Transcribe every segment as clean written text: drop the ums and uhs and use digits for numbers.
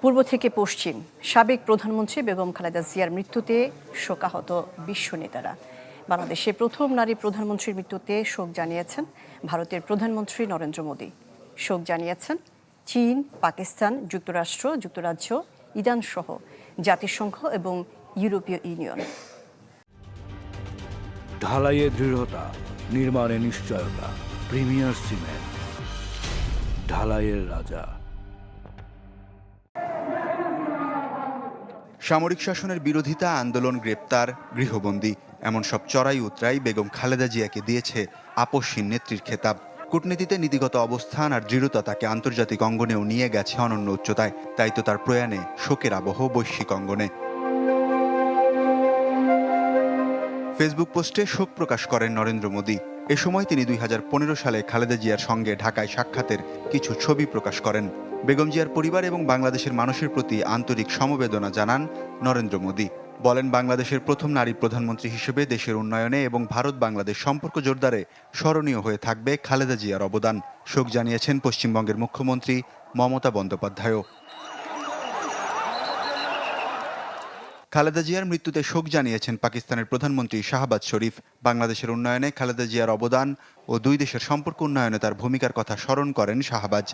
পূর্ব থেকে পশ্চিম সাবেক প্রধানমন্ত্রী বেগম খালেদা জিয়ার মৃত্যুতে শোকাহত বিশ্ব নেতারা। বাংলাদেশের প্রথম নারী প্রধানমন্ত্রীর মৃত্যুতে শোক জানিয়েছেন ভারতের প্রধানমন্ত্রী নরেন্দ্র মোদী। শোক জানিয়েছেন চীন, পাকিস্তান, যুক্তরাষ্ট্র, যুক্তরাজ্য, ইরান সহ জাতিসংঘ এবং ইউরোপীয় ইউনিয়ন। ঢালাইয়ে দৃঢ়তা, নির্মাণে নিশ্চয়তা। প্রিমিয়ার সিমেন্ট, ঢালাইয়ের রাজা। সামরিক শাসনের বিরোধিতা, আন্দোলন, গ্রেপ্তার, গৃহবন্দী এমন সব চড়াই উতরাই বেগম খালেদা জিয়াকে দিয়েছে আপসহীন নেত্রীর খেতাব। কূটনীতিতে নীতিগত অবস্থান আর দৃঢ়তা তাকে আন্তর্জাতিক অঙ্গনেও নিয়ে গেছে অনন্য উচ্চতায়। তাই তো তার প্রয়াণে শোকের আবহ বৈশ্বিক অঙ্গনে। ফেসবুক পোস্টে শোক প্রকাশ করেন নরেন্দ্র মোদী। এ সময় তিনি 2015 সালে খালেদা জিয়ার সঙ্গে ঢাকায় সাক্ষাতের কিছু ছবি প্রকাশ করেন। বেগম জিয়ার পরিবার এবং বাংলাদেশের মানুষের প্রতি আন্তরিক সমবেদনা জানান নরেন্দ্র মোদী। বলেন, বাংলাদেশের প্রথম নারী প্রধানমন্ত্রী হিসেবে দেশের উন্নয়নে এবং ভারত বাংলাদেশ সম্পর্ক জোরদারে স্মরণীয় হয়ে থাকবে খালেদা জিয়ার অবদান। শোক জানিয়েছেন পশ্চিমবঙ্গের মুখ্যমন্ত্রী মমতা বন্দ্যোপাধ্যায়ও। খালেদা জিয়ার মৃত্যুতে শোক জানিয়েছেন পাকিস্তানের প্রধানমন্ত্রী শাহবাজ শরীফ। বাংলাদেশের উন্নয়নে খালেদা জিয়ার অবদান ও দুই দেশের সম্পর্ক উন্নয়নে তার ভূমিকার কথা স্মরণ করেন শাহবাজ।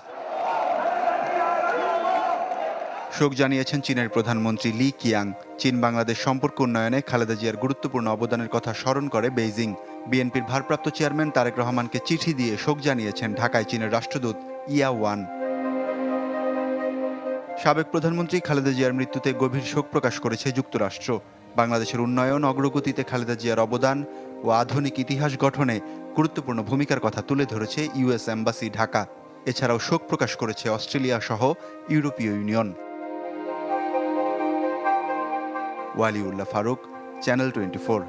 শোক জানিয়েছেন চীনের প্রধানমন্ত্রী লি কিয়াং। চীন বাংলাদেশ সম্পর্ক উন্নয়নে খালেদা জিয়ার গুরুত্বপূর্ণ অবদানের কথা স্মরণ করে বেইজিং। বিএনপির ভারপ্রাপ্ত চেয়ারম্যান তারেক রহমানকে চিঠি দিয়ে শোক জানিয়েছেন ঢাকায় চীনের রাষ্ট্রদূত ইয়া ওয়ান। সাবেক প্রধানমন্ত্রী খালেদা জিয়ার মৃত্যুতে গভীর শোক প্রকাশ করেছে যুক্তরাষ্ট্র। বাংলাদেশের উন্নয়ন অগ্রগতিতে খালেদা জিয়ার অবদান ও আধুনিক ইতিহাস গঠনে গুরুত্বপূর্ণ ভূমিকার কথা তুলে ধরেছে ইউএস এম্বাসি ঢাকা। এছাড়াও শোক প্রকাশ করেছে অস্ট্রেলিয়া সহ ইউরোপীয় ইউনিয়ন। ওয়ালিউল্লাহ ফারুক, চ্যানেল 24।